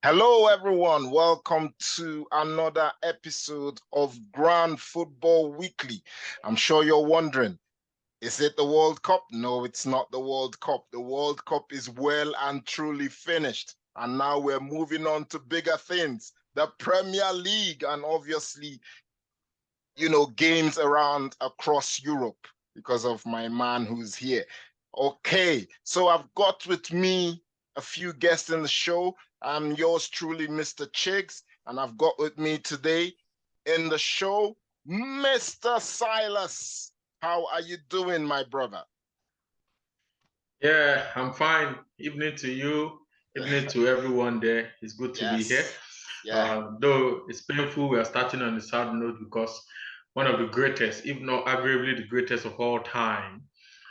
Hello, everyone. Welcome to another episode of Grand Football Weekly. I'm sure you're wondering, is it the World Cup? No, it's not the World Cup. The World Cup is well and truly finished. And now we're moving on to bigger things, the Premier League, and obviously, games around across Europe because of my man who's here. Okay, so I've got with me a few guests in the show. I'm yours truly, Mr. Chiggs, and I've got with me today in the show, Mr. Silas. How are you doing, my brother? Yeah, I'm fine. Evening to you, evening to everyone there. It's good to be here. Yes. Yeah. Though it's painful, we are starting on a sad note because one of the greatest, if not arguably the greatest of all time.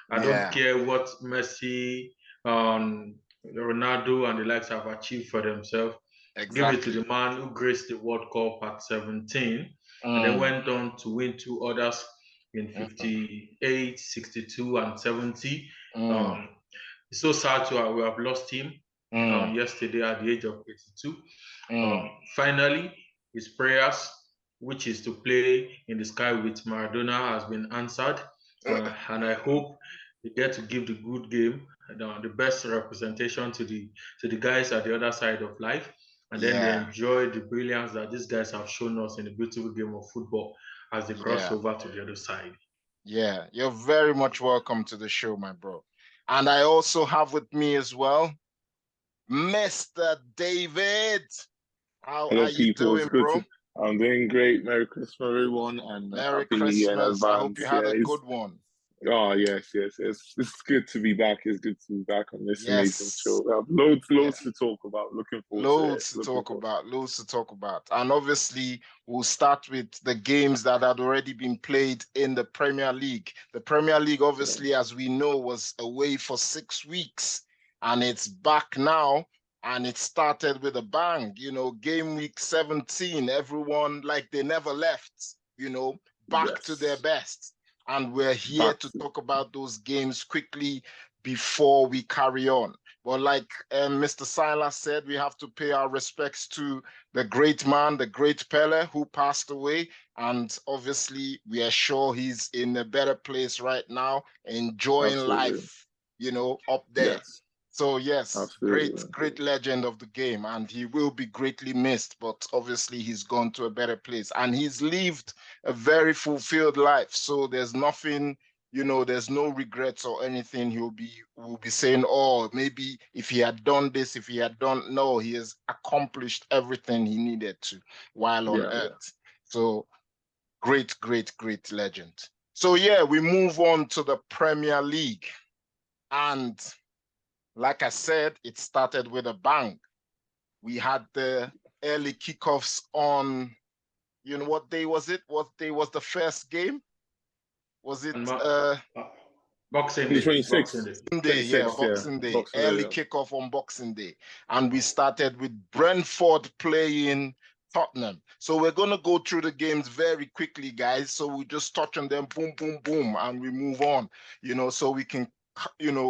I don't Yeah. care what Messi, Ronaldo, and the likes have achieved for themselves. Give it to Exactly. the man who graced the World Cup at 17 and then Mm, went on to win two others in mm, 58, 62, and 70. mm, Um, it's so sad to we have lost him mm, yesterday at the age of 82. mm. Finally, his prayers, which is to play in the sky with Maradona, has been answered. And I hope they get to give the good game, the best representation to the guys at the other side of life, and then they Yeah. enjoy the brilliance that these guys have shown us in the beautiful game of football as they cross Yeah. over to the other side. Yeah. You're very much welcome to the show, my bro. And I also have with me as well, Mr. David. How Hello, are you people. It's doing, good bro? to. I'm doing great. Merry Christmas, everyone, and Merry Happy New Year in Christmas. I hope you advance. had Yeah, a it's. good one. Oh yes, yes. It's good to be back. It's good to be back on this amazing Yes. show. We have loads, Yeah. loads to talk about. Looking forward to it. Loads to Looking talk forward. about, loads to talk about. And obviously, we'll start with the games that had already been played in the Premier League. The Premier League, Yeah. obviously, as we know, was away for 6 weeks and it's back now. And it started with a bang, game week 17, everyone like they never left, back to their Yes. best. And we're here Back to to. talk about those games quickly before we carry on. But like Mr. Silas said, we have to pay our respects to the great man, the great Pele, who passed away. And obviously, we are sure he's in a better place right now, enjoying Absolutely. life, up there. Yes. So yes, great, Absolutely. great legend of the game, and he will be greatly missed. But obviously, he's gone to a better place, and he's lived a very fulfilled life. So there's nothing, there's no regrets or anything. Will be saying, oh, maybe if he had done this, if he had done. No, he has accomplished everything he needed to while on Yeah. Yeah. Earth. So great, great, great legend. So yeah, we move on to the Premier League, and like I said, it started with a bang. We had the early kickoffs on, what day was it? What day was the first game? Was it And Boxing The Day, 26th. Boxing Day. Sunday? Yeah, 26th. Yeah. Boxing Day. Boxing Day. Early Yeah. kickoff on Boxing Day. And we started with Brentford playing Tottenham. So we're going to go through the games very quickly, guys. So we just touch on them, boom, boom, boom, and we move on, so we can,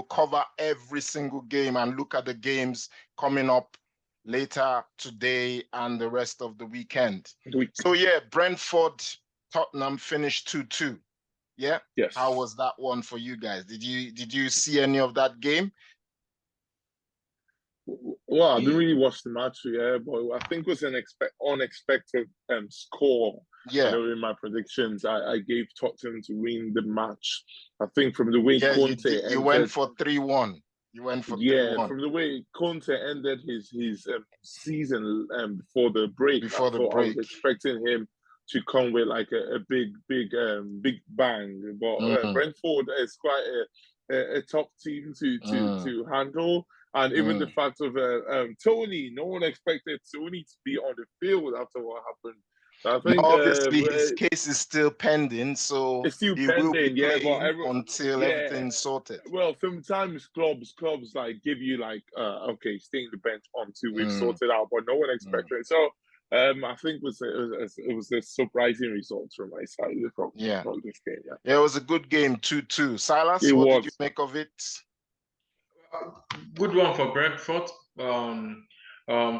cover every single game and look at the games coming up later today and the rest of the weekend. So yeah, Brentford, Tottenham finished 2-2. Yeah. Yes. How was that one for you guys? Did you see any of that game? Well, I didn't really watch the match, yeah, but I think it was an unexpected score. Yeah. In my predictions, I gave Tottenham to win the match. I think from the way Yeah, you Conte did. You went ended, for 3-1. You went for yeah, 3-1 from the way Conte ended his season before the break, I before the thought I was break. expecting him to come with like a big bang. But Mm, Brentford is quite a tough team mm, to handle. And even the mm. fact of Tony, no one expected Tony to be on the field after what happened. So I Now, think obviously, his case is still pending, so it's still he will be pending, yeah. But playing until yeah, everything's sorted. well, sometimes clubs like give you like okay, stay in the bench until we've Mm, sorted out, but no one mm. expected it. So I think it was a surprising result from my side Yeah. from this game. Yeah, Yeah, it was a good game, 2-2. Silas, it what did you was. make of it? Good one for Brentford.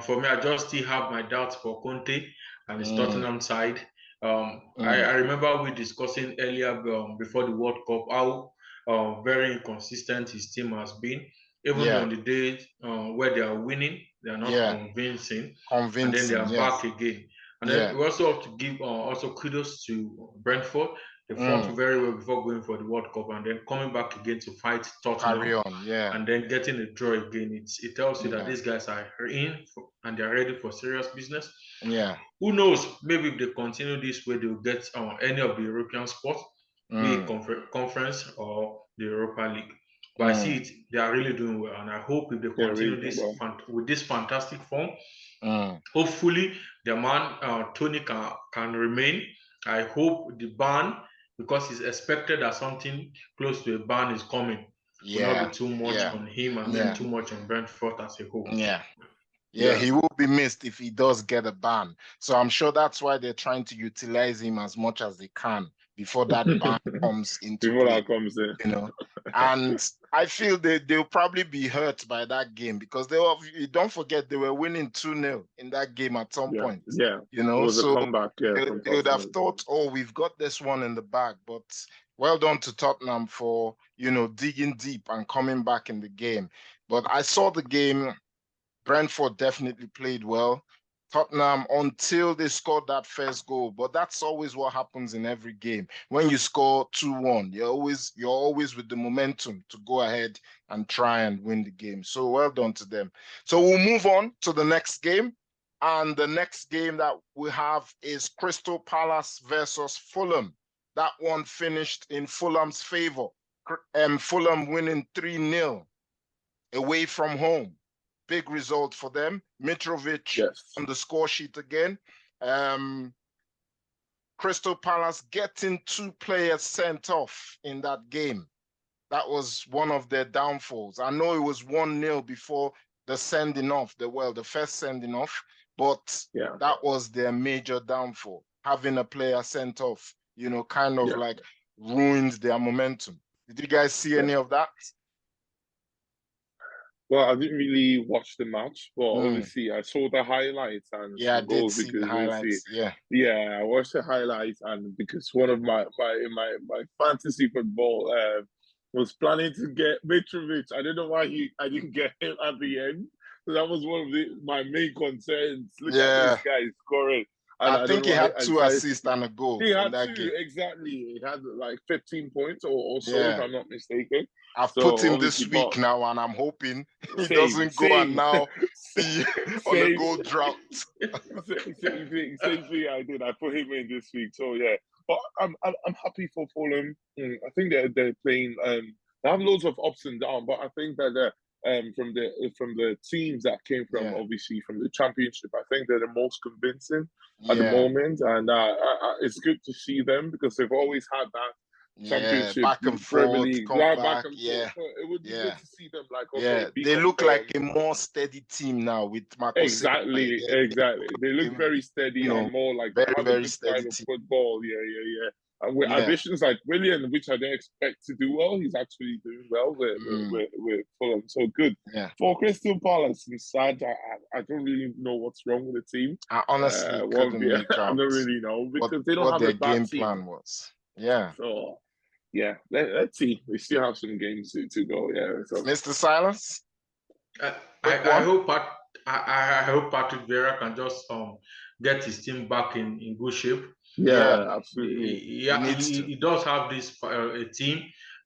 For me, I just still have my doubts for Conte and his Tottenham side. I remember we discussing earlier before the World Cup how very inconsistent his team has been. Even on the days where they are winning, they are not convincing, and then they are back again. And then we also have to give also kudos to Brentford. They fought very well before going for the World Cup, and then coming back again to fight Tottenham. Carry on, and then getting a draw again. It tells you that these guys are in and they're ready for serious business. Yeah. Who knows? Maybe if they continue this way, they'll get any of the European spots, be it conference or the Europa League. But I see it, they are really doing well, and I hope if they continue with this fantastic form, hopefully the man Tony can remain. I hope the ban, because it's expected that something close to a ban is coming, will not be too much on him and then too much on Brentford as a whole. Yeah, he will be missed if he does get a ban. So I'm sure that's why they're trying to utilize him as much as they can before that ban comes into play. That comes in. You know, and I feel they'll probably be hurt by that game because don't forget they were winning 2-0 in that game at some point. Yeah, you know, it was so a comeback. Yeah, they would have thought, oh, we've got this one in the bag. But well done to Tottenham for digging deep and coming back in the game. But I saw the game. Brentford definitely played well. Tottenham, until they scored that first goal, but that's always what happens in every game. When you score 2-1, you're always with the momentum to go ahead and try and win the game. So well done to them. So we'll move on to the next game. And the next game that we have is Crystal Palace versus Fulham. That one finished in Fulham's favor. Fulham winning 3-0 away from home. Big result for them. Mitrovic on the score sheet again. Crystal Palace getting 2 players sent off in that game. That was one of their downfalls. I know it was 1-0 before the sending off, the first sending off, but that was their major downfall. Having a player sent off, kind of like ruined their momentum. Did you guys see any of that? Well, I didn't really watch the match, but obviously I saw the highlights and I did see the highlights. I watched the highlights, and because one of my fantasy football was planning to get Mitrovic. I don't know why I didn't get him at the end. So that was one of my main concerns. Look at this guy scoring. And I think he had 2 assists and a goal. He had 2, exactly. He had like 15 points or so, if I'm not mistaken. I've put him this week now, and I'm hoping he doesn't go and now see on a goal drought. Same thing I did. I put him in this week. So yeah, but I'm happy for Fulham. I think they're playing. They have loads of ups and downs, but I think that from the teams that came from obviously from the Championship, I think they're the most convincing at the moment, and it's good to see them because they've always had that Championship, back and forth, back and forth. So it would be good to see them they look like a more steady team now with Marco. Exactly. They look very steady and more like very steady of football. And with additions like Willian, which I didn't expect to do well, he's actually doing well with Fulham. So good. For Crystal Palace, I'm sad. I don't really know what's wrong with the team. I honestly couldn't make out. I don't really know because they don't have their a bad game team. plan was. So, let's see. We still have some games to go. So. Mr. Silas? I hope Patrick Vieira can just get his team back in good shape. Absolutely. He does have this a team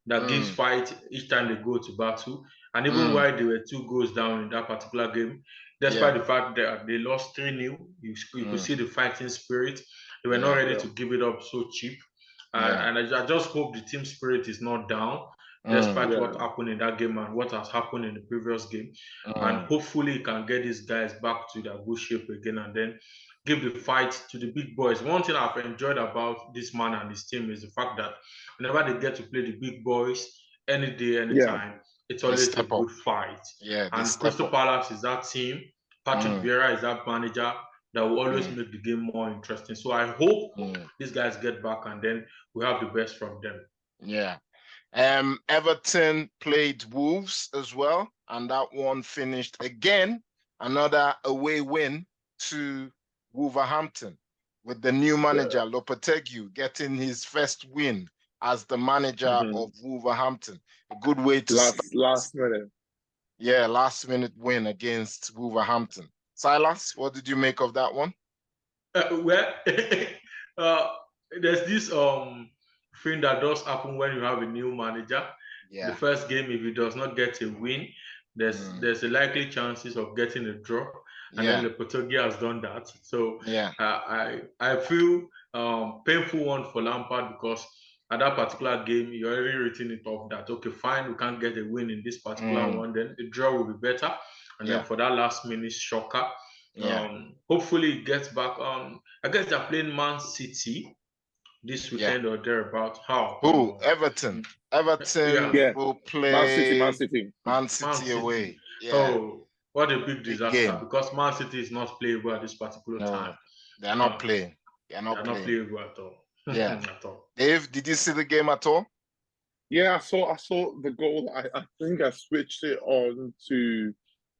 that gives fight each time they go to battle. And even while they were 2 goals down in that particular game, despite the fact that they lost 3-0, you could see the fighting spirit. They were not ready to give it up so cheap. And I just hope the team spirit is not down, despite what happened in that game and what has happened in the previous game. And hopefully he can get these guys back to their good shape again and then give the fight to the big boys. One thing I've enjoyed about this man and his team is the fact that whenever they get to play the big boys, any day, anytime, it's always a good fight. And Crystal Palace is that team. Patrick Vieira is that manager that will always make the game more interesting. So I hope these guys get back and then we have the best from them. Everton played Wolves as well, and that one finished again another away win to Wolverhampton with the new manager, Lopetegui, getting his first win as the manager of Wolverhampton. A good way to last minute. Yeah, last minute win against Wolverhampton. Silas, what did you make of that one? Well, there's this thing that does happen when you have a new manager. Yeah. The first game, if he does not get a win, there's a likely chances of getting a draw, and then the Lopetegui has done that. So I feel painful one for Lampard, because at that particular game, you're already written it off that, okay, fine, we can't get a win in this particular one, then the draw will be better. And then for that last minute shocker, hopefully it gets back on. I guess they're playing Man City this weekend or thereabout. How? Who? Everton. Everton will play Man City away. Yeah. Oh, what a big disaster, because Man City is not playable at this particular time. They're not playing. They're not playable at all. Yeah. At all. Dave, did you see the game at all? Yeah, I saw the goal. I think I switched it on to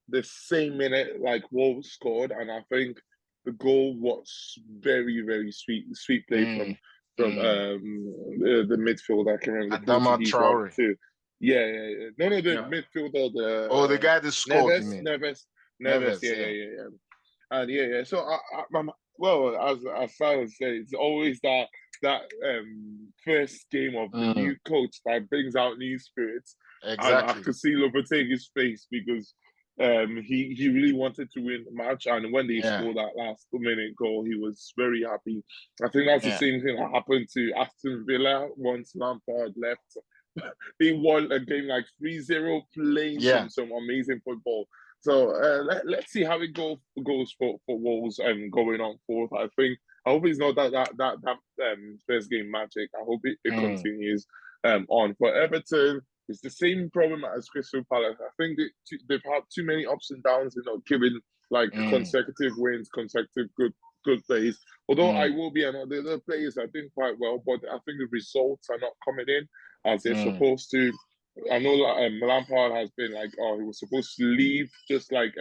the same minute like Wolves scored, and I think the goal was very, very sweet play from the midfielder. I can remember the Portuguese one too. Yeah. No, the midfielder. The guy that scored. Neves. Yeah. And so I'm well, as Silas said, it's always that first game of the new coach that brings out new spirits. Exactly. And I could see Lopetegui's face, because he really wanted to win the match, and when they scored that last minute goal, he was very happy. I think that's the same thing that happened to Aston Villa once Lampard left. They won a game like 3-0, playing some amazing football. So let's see how it goes for Wolves going on forth. I hope it's not that first game magic. I hope it continues on. For Everton, it's the same problem as Crystal Palace. I think they've had too many ups and downs, given like consecutive wins, consecutive good plays. Although I will be another, the players are doing quite well, but I think the results are not coming in as they're supposed to. I know Lampard has been like, he was supposed to leave, just like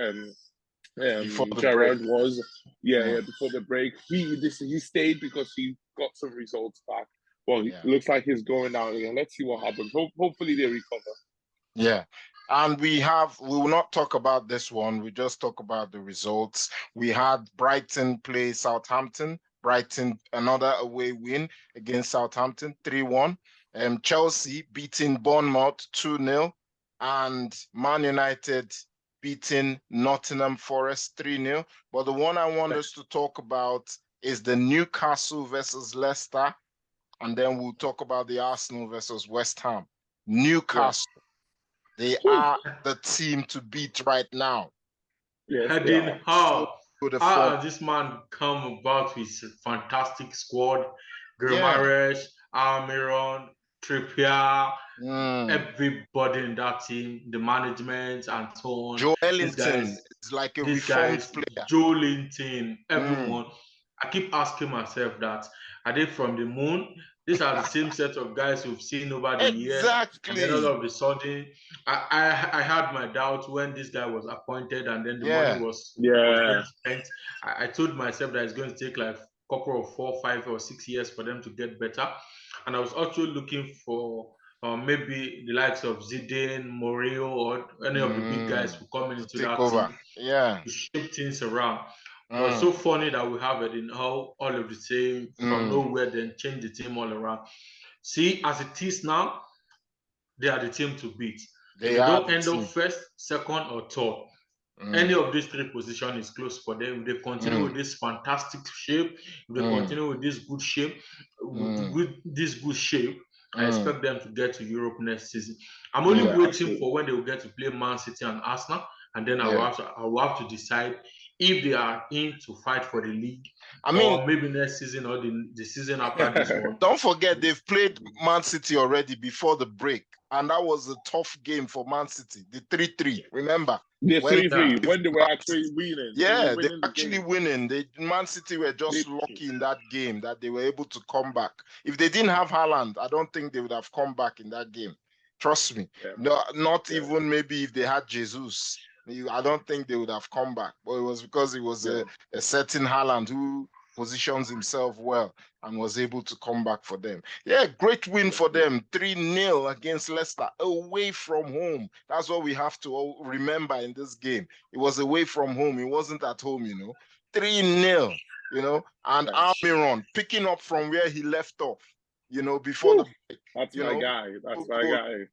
Gerrard was. Before the break. He stayed because he got some results back. Well, it looks like he's going down again. Let's see what happens. Hopefully they recover. Yeah. And we will not talk about this one. We just talk about the results. We had Brighton play Southampton. Brighton, another away win against Southampton, 3-1. Chelsea beating Bournemouth 2-0. And Man United beating Nottingham Forest 3-0. But the one I want us to talk about is the Newcastle versus Leicester. And then we'll talk about the Arsenal versus West Ham. Newcastle. They are the team to beat right now. Heading how has this man come about with a fantastic squad? Grimares, Almiron, Trippier, everybody in that team, the management and so on. Joe Ellington is like a reformed player. Joe Linton, everyone. I keep asking myself that, are they from the moon? These are the same set of guys who've seen over the years. And then all of a sudden, I had my doubts when this guy was appointed, and then the money was spent. I told myself that it's going to take like a couple of 4, 5, or 6 years for them to get better. And I was also looking for maybe the likes of Zidane, Mourinho, or any of the big guys who come into that team to shape things around. It was so funny that we have it in all of the same from nowhere, then change the team all around. See, as it is now, they are the team to beat. If they don't end up first, second, or third, any of these 3 positions is close for them. If they continue with this fantastic shape, if they continue with this good shape, I expect them to get to Europe next season. I'm only waiting for when they will get to play Man City and Arsenal, and then I will have to decide if they are in to fight for the league, or maybe next season or the season after this one. Don't forget, they've played Man City already before the break, and that was a tough game for Man City. The 3-3, remember? The 3-3, when they were actually winning. Yeah, they were actually winning. Man City were just lucky in that game that they were able to come back. If they didn't have Haaland, I don't think they would have come back in that game. Trust me. No, not even maybe if they had Jesus. I don't think they would have come back. But it was because it was a certain Haaland who positions himself well and was able to come back for them. Yeah, great win for them. 3-0 against Leicester, away from home. That's what we have to all remember in this game. It was away from home. It wasn't at home, 3-0, and Almiron picking up from where he left off, before the break. That's my guy. That's my guy.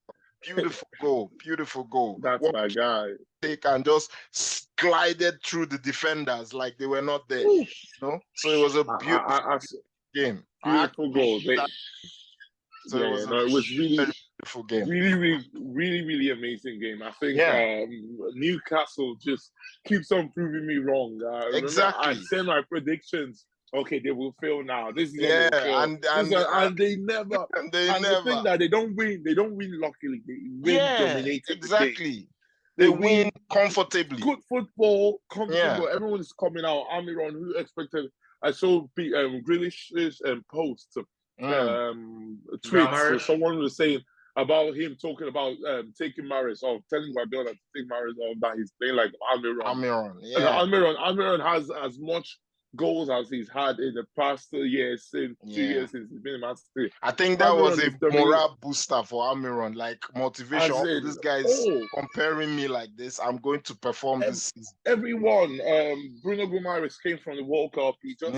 Beautiful goal. That's my guy. Take and just glided through the defenders like they were not there. So it was a beautiful game. Beautiful goal. It was really beautiful game. Really amazing game. I think Newcastle just keeps on proving me wrong. Exactly. I said my predictions. Okay, they will fail now. This is and they never. The thing that they don't win luckily. They win dominated. Exactly. They win comfortably. Good football, comfortable. Yeah. Everyone is coming out. Almiron, who expected? I saw Grealish's post tweets. So someone was saying about him talking about taking Maris off, telling Guardiola to take Maris off, that he's playing like Almiron. Almiron has as much goals as he's had in the past 2 years, since 2 years since he's been in Man City. I think that Almiron was a morale booster for Almiron, like motivation. This guy is comparing me like this. I'm going to perform this season. Everyone, Bruno Guimaraes came from the World Cup. He just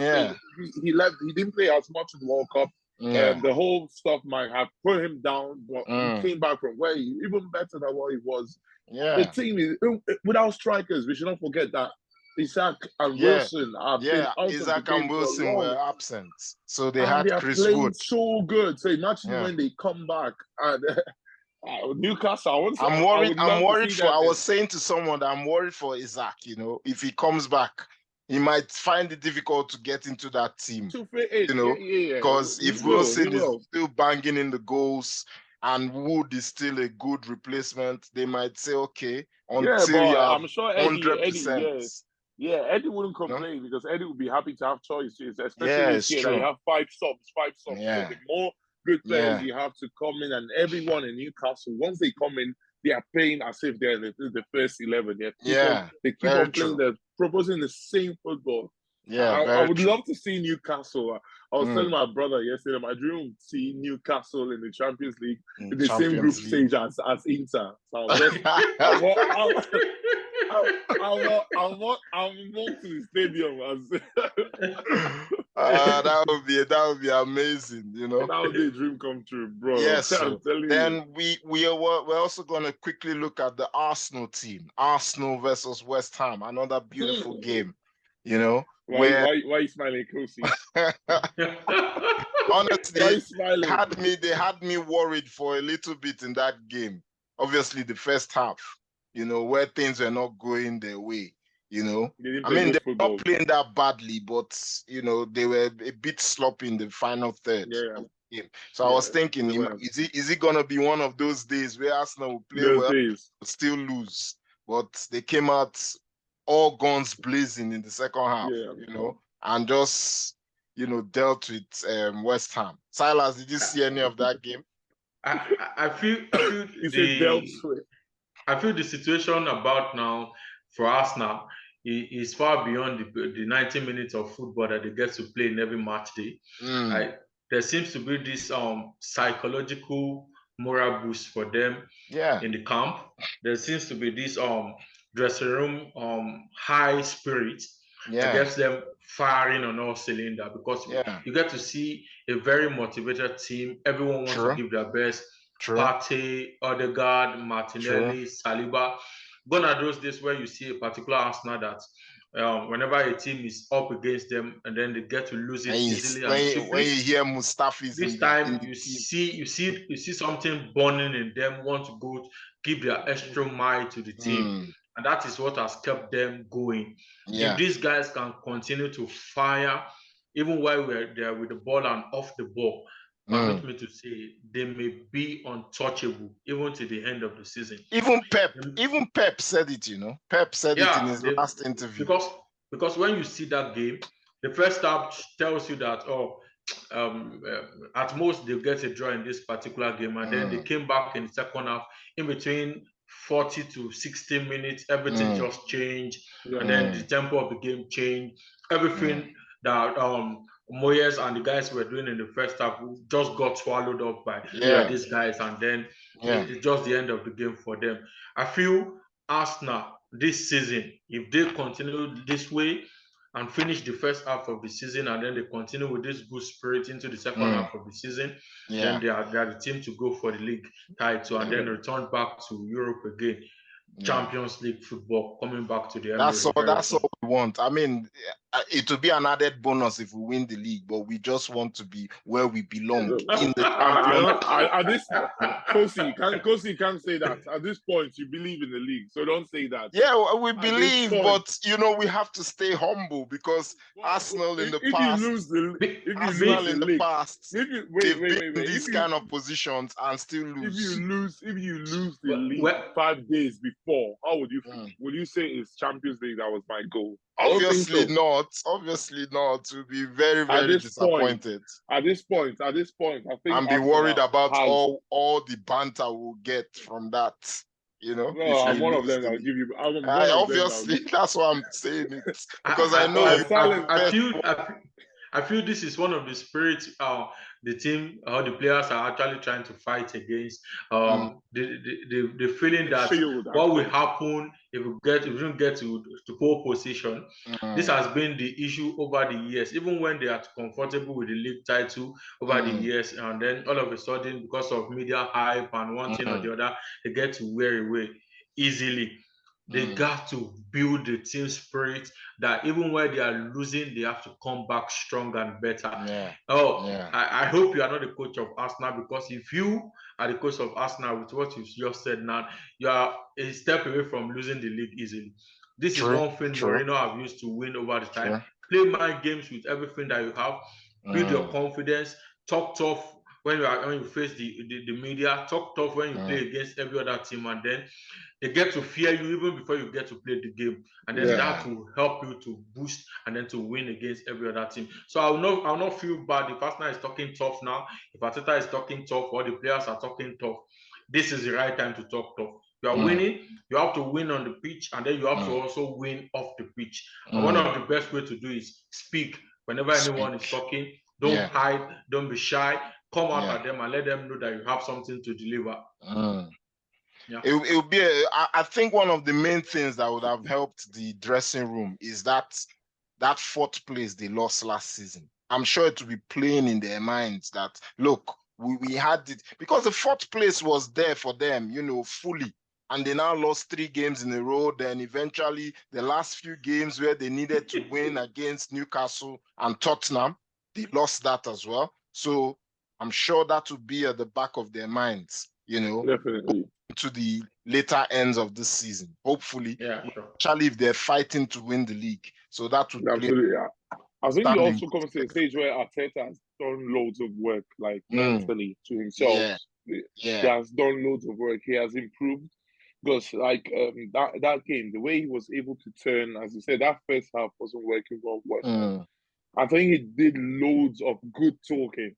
he left. He didn't play as much in the World Cup. The whole stuff might have put him down, but he came back from where he even better than what he was. The team is without strikers. We should not forget that Isaac and Wilson have been out Isaac of the and Wilson were absent, so they had they Chris Wood. So good. So imagine when they come back and Newcastle. I'm worried. I was saying to someone that I'm worried for Isaac. If he comes back, he might find it difficult to get into that team. Because if Wilson is still banging in the goals and Wood is still a good replacement, they might say, okay, until you have I'm sure 100%. Eddie wouldn't complain because Eddie would be happy to have choices, especially this year that you have five subs. So the more good players you have to come in, and everyone in Newcastle, once they come in, they are playing as if they're the first 11. They keep on playing, they're proposing the same football. I would love to see Newcastle. I was telling my brother yesterday, my dream would see Newcastle in the Champions League in the same group stage as Inter. So I'll walk to the stadium that would be amazing, That would be a dream come true, bro. Yes. Then we're also going to quickly look at the Arsenal team. Arsenal versus West Ham, another beautiful game. Why are you smiling, Kosi? Honestly, they had me worried for a little bit in that game. Obviously, the first half, where things were not going their way. They're not playing that badly, but they were a bit sloppy in the final third of the game. So I was thinking, is it gonna be one of those days where Arsenal will play but still lose? But they came out all guns blazing in the second half, and just dealt with West Ham. Silas, did you see any of that game? I feel the situation about now for Arsenal is far beyond the 90 minutes of football that they get to play in every match day. There seems to be this psychological moral boost for them in the camp. There seems to be this dressing room high spirit that gets them firing on all cylinder, because you get to see a very motivated team. Everyone wants to give their best. Partey, Odegaard, Martinelli, Saliba. Gone are those days where you see a particular Arsenal that whenever a team is up against them and then they get to lose it easily. When you hear Mustafi's this time, you see something burning in them, want to go give their extra mile to the team. And that is what has kept them going. If these guys can continue to fire, even while we're there with the ball and off the ball, permit me to say, they may be untouchable even to the end of the season. Even Pep said it, Pep said it in his last interview. Because when you see that game, the first half tells you that, at most they'll get a draw in this particular game. And then they came back in the second half in between 40 to 60 minutes, everything just changed, and then the tempo of the game changed. Everything that Moyes and the guys were doing in the first half just got swallowed up by these guys, and then it's just the end of the game for them. I feel Arsenal this season, if they continue this way and finish the first half of the season, and then they continue with this good spirit into the second half of the season, then they are the team to go for the league title and then return back to Europe again. Champions League football coming back to the Emirates. That's all we want. I mean, it will be an added bonus if we win the league, but we just want to be where we belong in the At this, Kosi can't say that. At this point, you believe in the league, so don't say that. Yeah, we believe, but we have to stay humble because Arsenal in the past, they've been in these kind of positions and still lose. If you lose the league 5 days before, how would you feel? Would you say it's Champions League that was my goal? Obviously not. Obviously not. We'll be very, very disappointed. At this point, I think and be worried about all the banter we'll get from that. No, I'm one of them. I'll give you. Obviously, that's why I'm saying it because I know. I feel this is one of the spirits the team or the players are actually trying to fight against. The feeling that what will happen if we don't get to pole position. This has been the issue over the years, even when they are comfortable with the league title over the years, and then all of a sudden, because of media hype and one thing or the other, they get to wear away easily. They got to build the team spirit that even when they are losing, they have to come back stronger and better. I hope you are not the coach of Arsenal, because if you are the coach of Arsenal with what you just said now, you are a step away from losing the league easily. This is one thing Mourinho have used to win over the time. Play mind games with everything that you have. Build your confidence. Talk tough when you face the media. Talk tough when you play against every other team, and then they get to fear you even before you get to play the game, and then that will help you to boost and then to win against every other team. So I'll not feel bad if Arsenal is talking tough now. If Arteta is talking tough or the players are talking tough, this is the right time to talk tough. You are winning, you have to win on the pitch, and then you have to also win off the pitch. And one of the best way to do is speak. Whenever anyone is talking, don't hide, don't be shy. Come out at them and let them know that you have something to deliver. It will be. I think one of the main things that would have helped the dressing room is that fourth place they lost last season. I'm sure it will be playing in their minds that, look, we had it because the fourth place was there for them, fully. And they now lost 3 games in a row. Then eventually the last few games where they needed to win against Newcastle and Tottenham, they lost that as well. So I'm sure that will be at the back of their minds, Definitely. To the later ends of this season. Hopefully, especially if they're fighting to win the league. So that would absolutely. I think you also come to a stage where Arteta has done loads of work, like mentally to himself. He has done loads of work. He has improved. Because that game, the way he was able to turn, as you said, that first half wasn't working well. I think he did loads of good talking.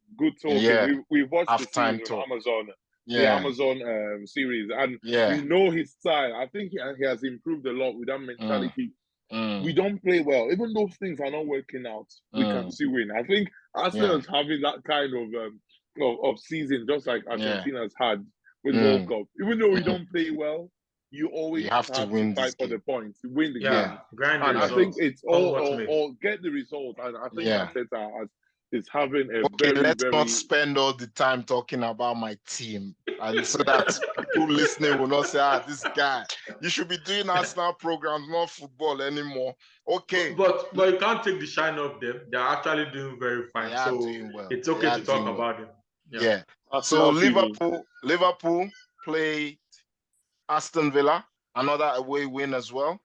We watched the series on Amazon, the Amazon series, and we know his style. I think he has improved a lot with that mentality. We don't play well, even though things are not working out. We can still win. I think Arsenal is having that kind of season, just like Argentina has had with World Cup. Even though we don't play well, you always have to win, fight for the points, win the game. And I think it's all get the result. And I think Arteta is having a let's not spend all the time talking about my team, and so that people listening will not say, this guy, you should be doing Arsenal programs, not football anymore. Okay, but you can't take the shine off them. They're actually doing very fine. So it's okay to talk about them. So Liverpool played Aston Villa, another away win as well.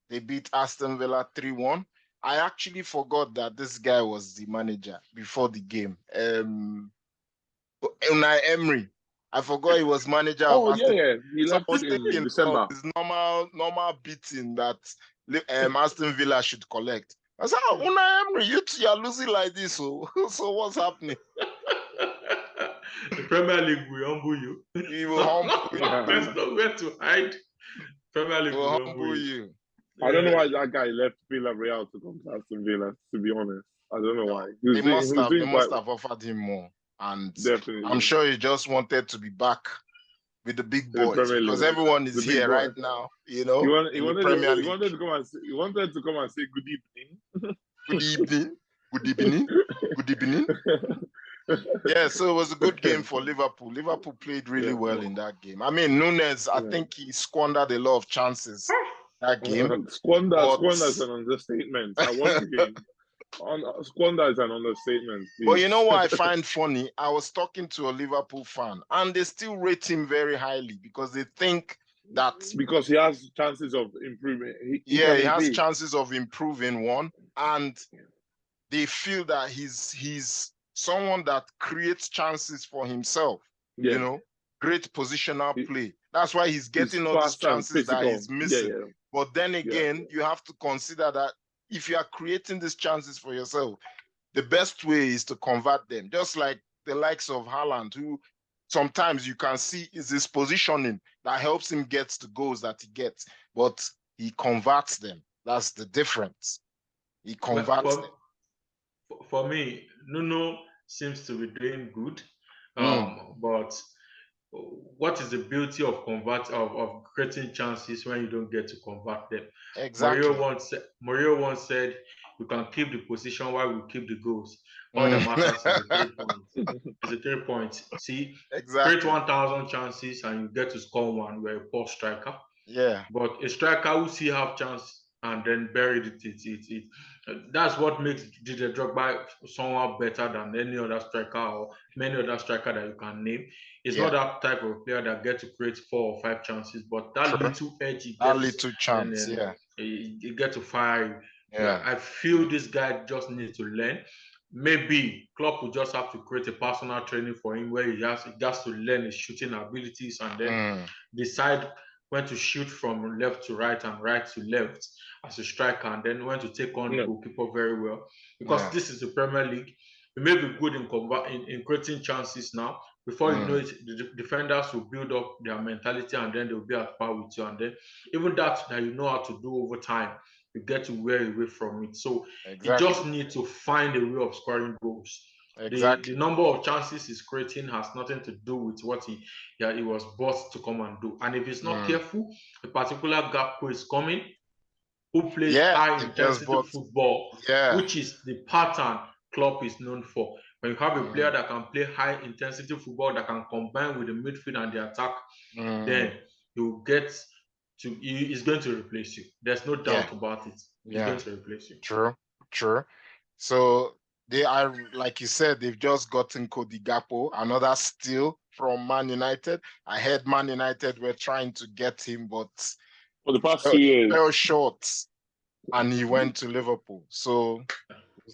They beat Aston Villa 3-1. I actually forgot that this guy was the manager before the game. Unai Emery. I forgot he was manager of Aston. He left in December. His normal beating that Aston Villa should collect. I said, Unai Emery, you are losing like this. So what's happening? The Premier League will humble you. He will humble you. There's nowhere to hide. Premier League He will will humble humble you. you. I don't know why that guy left Villarreal to come to Aston Villa, to be honest. I don't know why. He was They doing must quite have offered him more. And definitely. I'm sure he just wanted to be back with the big To the boys Premier because League. everyone The is big here boy. right now, you know, He in the Premier League. He wanted to come and say good evening. Good evening. Good evening. Good evening. Yeah, so it was a good game for Liverpool. Liverpool played really well in that game. I mean, Nunes, I think he squandered a lot of chances that game. Squander is an understatement. I watched the game. Squander is an understatement. Please. But you know what I find funny? I was talking to a Liverpool fan, and they still rate him very highly because they think that because he has chances of improvement. He has chances of improving, one, and they feel that he's someone that creates chances for himself. Yeah. You know, great positional play. That's why he's getting all these chances that he's missing. Yeah. But then again, you have to consider that if you are creating these chances for yourself, the best way is to convert them. Just like the likes of Haaland, who sometimes you can see is his positioning that helps him get the goals that he gets, but he converts them. That's the difference. He converts them. For me, Nuno seems to be doing good, but what is the beauty of creating chances when you don't get to convert them? Exactly. Mourinho once said, "You can keep the position while we keep the goals. All that matters is the 3 points." It's a 3 points. See, exactly. create 1,000 chances and you get to score one. You're a poor striker. Yeah. But a striker who see half chance and then buried it. That's what makes Didier Drogba somewhat better than any other striker or many other striker that you can name. He's not that type of player that get to create 4 or 5 chances, but that little edge he gets, that little chance, he get to fire. Yeah. I feel this guy just needs to learn. Maybe Klopp will just have to create a personal training for him where he has to learn his shooting abilities and then decide when to shoot from left to right and right to left as a striker, and then when to take on the goalkeeper very well. Because this is the Premier League. You may be good in creating chances now. Before you know it, the defenders will build up their mentality and then they'll be at par with you. And then even that you know how to do over time, you get to wear away from it. So you just need to find a way of scoring goals. The number of chances he's creating has nothing to do with what he was bought to come and do. And if he's not careful, a particular Gakpo is coming who plays high intensity football, which is the pattern Klopp is known for. When you have a player that can play high intensity football that can combine with the midfield and the attack, then you get to he's going to replace you. There's no doubt about it. He's going to replace you. True. So they are, like you said, they've just gotten Cody Gakpo, another steal from Man United. I heard Man United were trying to get him, but for the past 2 years fell short, and he went to Liverpool. So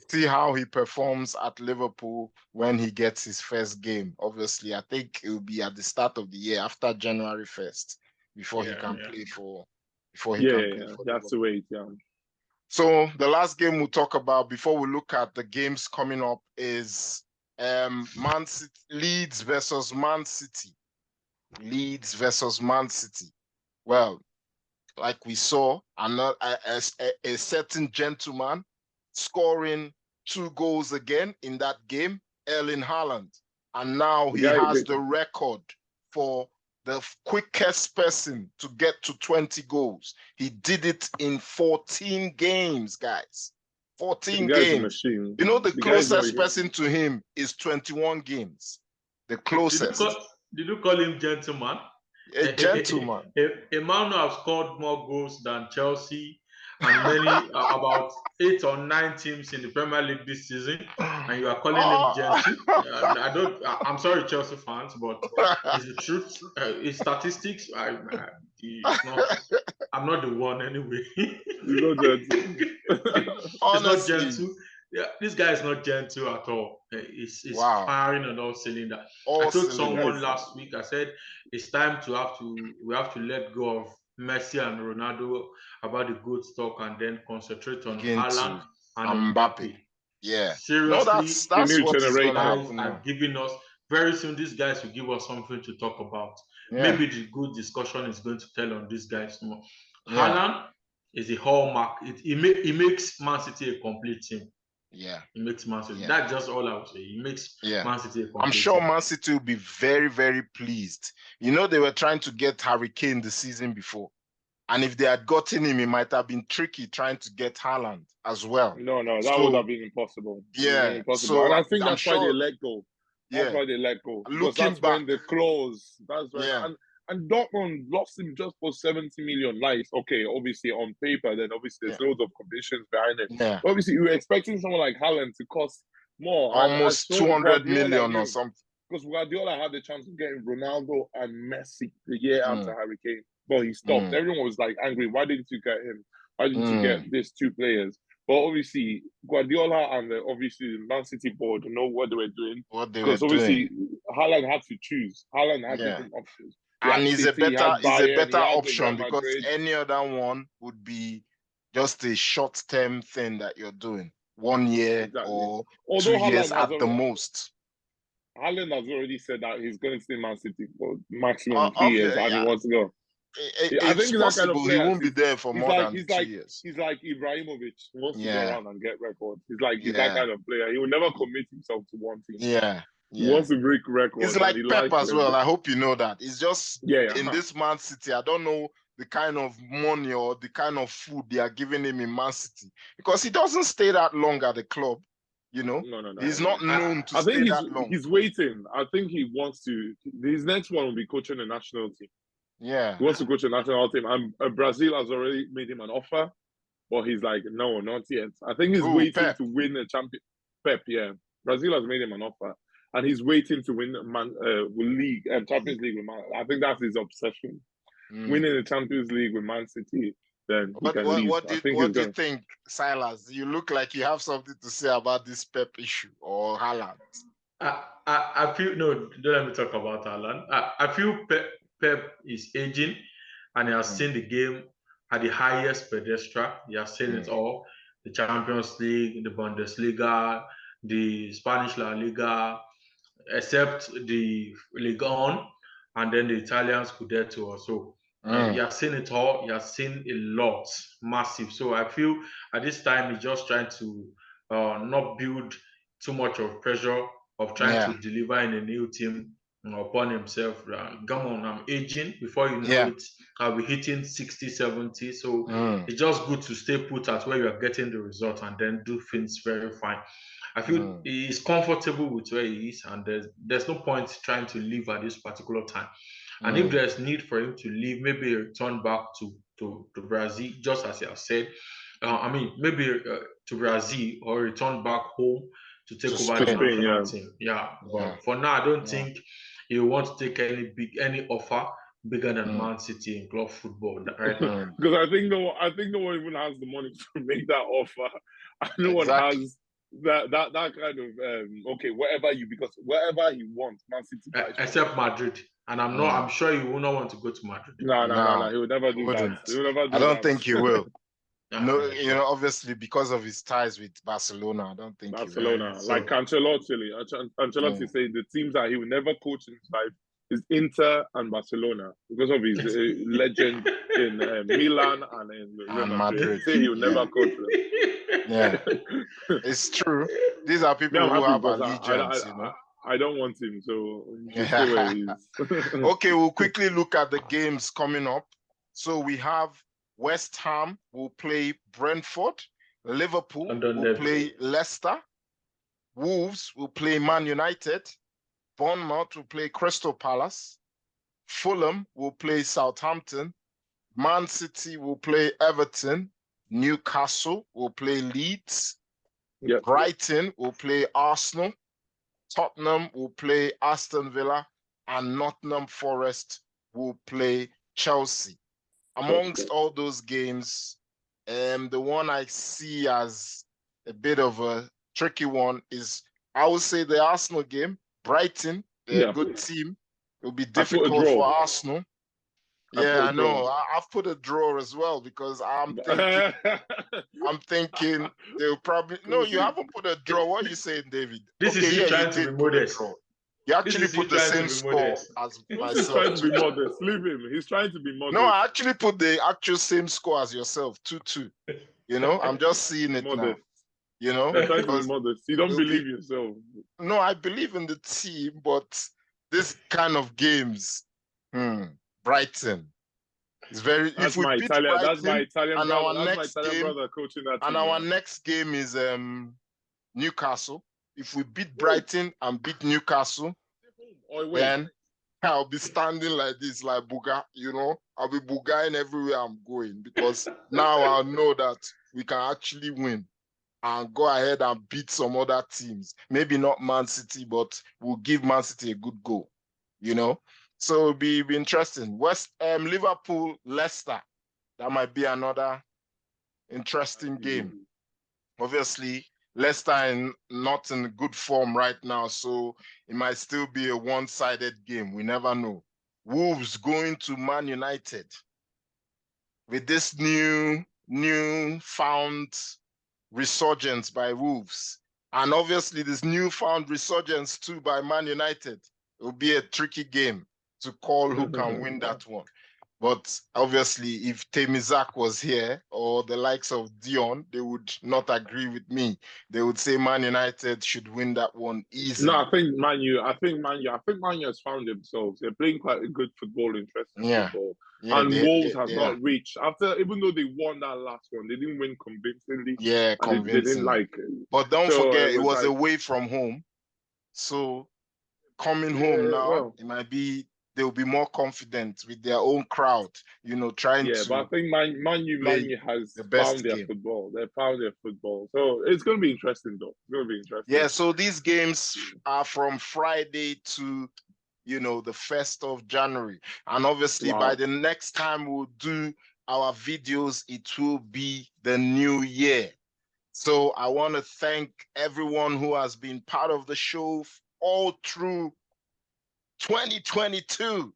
see how he performs at Liverpool when he gets his first game. Obviously, I think it will be at the start of the year, after January 1st, before he can play for. That's the way. So the last game we'll talk about before we look at the games coming up is Man City, Leeds versus Man City. Leeds versus Man City. Well, like we saw, a certain gentleman scoring 2 goals again in that game, Erling Haaland. And now he has the record for the quickest person to get to 20 goals. He did it in 14 games, guys. 14 games. You know, the closest person to him is 21 games. The closest. Did you call him gentleman? A gentleman. A man who has scored more goals than Chelsea and many about 8 or 9 teams in the Premier League this season, and you are calling him gentle. I'm sorry, Chelsea fans, but it's the truth. His statistics, I'm not the one anyway. You're not gentle. He's not gentle. Yeah, this guy is not gentle at all. He's firing on all cylinders. I told someone last week, I said it's time we have to let go of Messi and Ronaldo about the good stock and then concentrate on Haaland and Mbappe. Yeah. Seriously, that's what guys are giving us very soon these guys will give us something to talk about. Yeah. Maybe the good discussion is going to tell on these guys more. Yeah. Haaland is a hallmark. It makes Man City a complete team. Yeah. It makes Man City. Yeah. That's just all I would say. It makes Man City a complete I'm sure team. Man City will be very, very pleased. You know, they were trying to get Harry Kane the season before. And if they had gotten him, it might have been tricky trying to get Haaland as well. No, that would have been impossible. Yeah. Impossible. So and I think I'm that's why they let go. That's why they let go. Because Looking that's when the clause. That's when. Yeah. And Dortmund lost him just for 70 million. Like, okay, obviously on paper, then obviously there's loads of conditions behind it. Yeah. But obviously, you were expecting someone like Haaland to cost more. Almost 200 million or something. Because Guardiola had the chance of getting Ronaldo and Messi the year after Harry Kane. But he stopped. Everyone was like angry. Why didn't you get him? Why didn't you get these two players? But obviously, Guardiola and obviously the Man City board know what they were doing. Because obviously, Haaland had to choose. Haaland had different options. And he's a better option because any other one would be just a short-term thing that you're doing. 1 year or 2 years at the most. Haaland has already said that he's going to stay Man City for maximum 3 years and he wants to go. I think it's possible he won't be there for more than 2 years. He's like Ibrahimovic. He wants to go around and get records. He's that kind of player. He will never commit himself to one team. Yeah. He wants to break records. It's like Pep as well. I hope you know that. It's just in this Man City, I don't know the kind of money or the kind of food they are giving him in Man City because he doesn't stay that long at the club. You know, no. He's not known to stay that long. He's waiting. I think he wants to. His next one will be coaching the national team. Yeah, he wants to coach the national team. And Brazil has already made him an offer, but he's like, no, not yet. I think he's waiting to win a champion. Pep, yeah. Brazil has made him an offer, and he's waiting to win league and Champions League with Man. I think that's his obsession. Winning the Champions League with Man City. Then what do you think, Silas? You look like you have something to say about this Pep issue or Haaland. I feel don't let me talk about Haaland. I feel Pep is aging, and he has seen the game at the highest pedestal. He has seen it all: the Champions League, the Bundesliga, the Spanish La Liga, except the Ligue 1, and then the Italian Scudetto or so. He has seen it all. He has seen a lot, massive. So I feel at this time he's just trying to not build too much of pressure of trying to deliver in a new team upon himself. Come on, I'm aging. Before you know it, I'll be hitting 60, 70. So it's just good to stay put at where you are getting the result and then do things very fine. I feel he's comfortable with where he is, and there's no point trying to leave at this particular time. And if there's need for him to leave, maybe return back to Brazil, just as you have said. Maybe to Brazil or return back home to take over the national team. But for now, I don't think he wants to take any offer bigger than Man City in club football right now. Because I think no one even has the money to make that offer. No one has that kind of wherever he wants, Man City except Madrid. And I'm sure he will not want to go to Madrid. No, he would never do that. I don't think he will. No, obviously because of his ties with Barcelona, I don't think Barcelona. Like Ancelotti said, the teams that he will never coach in his life is Inter and Barcelona because of his legend in Milan and in Real Madrid. He will never coach them. Yeah, it's true. These are people who have allegiance, I don't want him, so okay, we'll quickly look at the games coming up. So we have West Ham will play Brentford, Liverpool will play Leicester, Wolves will play Man United, Bournemouth will play Crystal Palace, Fulham will play Southampton, Man City will play Everton, Newcastle will play Leeds, Brighton will play Arsenal, Tottenham will play Aston Villa, and Nottingham Forest will play Chelsea. Amongst all those games, the one I see as a bit of a tricky one is, I would say, the Arsenal game. Brighton, they're a good team. It will be difficult for Arsenal. I know. I've put a draw as well because I'm thinking they'll probably. No, you haven't put a draw. What are you saying, David? This is you trying to be modest. You actually This is put the trying to same be score modest. as He's myself. trying to be modest. Leave him. He's trying to be modest. No, I actually put the actual same score as yourself, 2-2. You know, I'm just seeing it now. Modest. You know, You're trying to be because modest. You don't it'll be- believe yourself. no, I believe in the team, but this kind of games, Brighton is very. That's If we my beat Italian. That's my Brighton, Italian and brother. our That's my next Italian game, brother coaching that and team. our man. next game is Newcastle. If we beat Brighton and beat Newcastle, Oh, wait. then I'll be standing like this, like Buga, you know. I'll be Bugaing everywhere I'm going because now I know that we can actually win and go ahead and beat some other teams. Maybe not Man City, but we'll give Man City a good go, you know. So it'll be interesting. Liverpool, Leicester. That might be another interesting game. Obviously, Leicester not in good form right now, so it might still be a one-sided game. We never know. Wolves going to Man United with this newfound resurgence by Wolves, and obviously this newfound resurgence too by Man United. It will be a tricky game to call who can win that one. But obviously, if Temizak was here or the likes of Dion, they would not agree with me. They would say Man United should win that one easily. No, I think Man U has found themselves. They're playing quite a good football, interesting football. Yeah, and Wolves has not reached even though they won that last one, they didn't win convincingly. Yeah, convincingly. They didn't like. But don't forget, it was away from home. So coming home now, it might be they'll be more confident with their own crowd, you know, trying to. Yeah, but I think Man U has found their football. They found their football. So it's going to be interesting, though. It's going to be interesting. Yeah, so these games are from Friday to, you know, the 1st of January. And obviously, by the next time we'll do our videos, it will be the new year. So I want to thank everyone who has been part of the show all through 2022.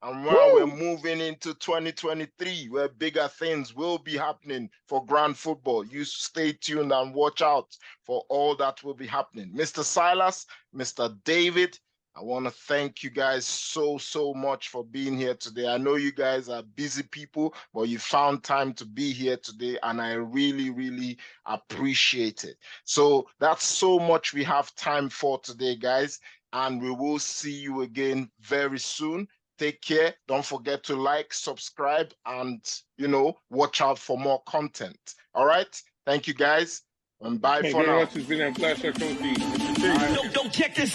And now we're moving into 2023, where bigger things will be happening for Grand Football. You stay tuned and watch out for all that will be happening. Mr. Silas, Mr. David, I want to thank you guys so much for being here today. I know you guys are busy people, but you found time to be here today, and I really appreciate it. So that's so much we have time for today, guys, and we will see you again very soon. Take care. Don't forget to like, subscribe, and, you know, watch out for more content. All right? Thank you, guys, and bye for now. It's been a pleasure, Coach. Don't check this.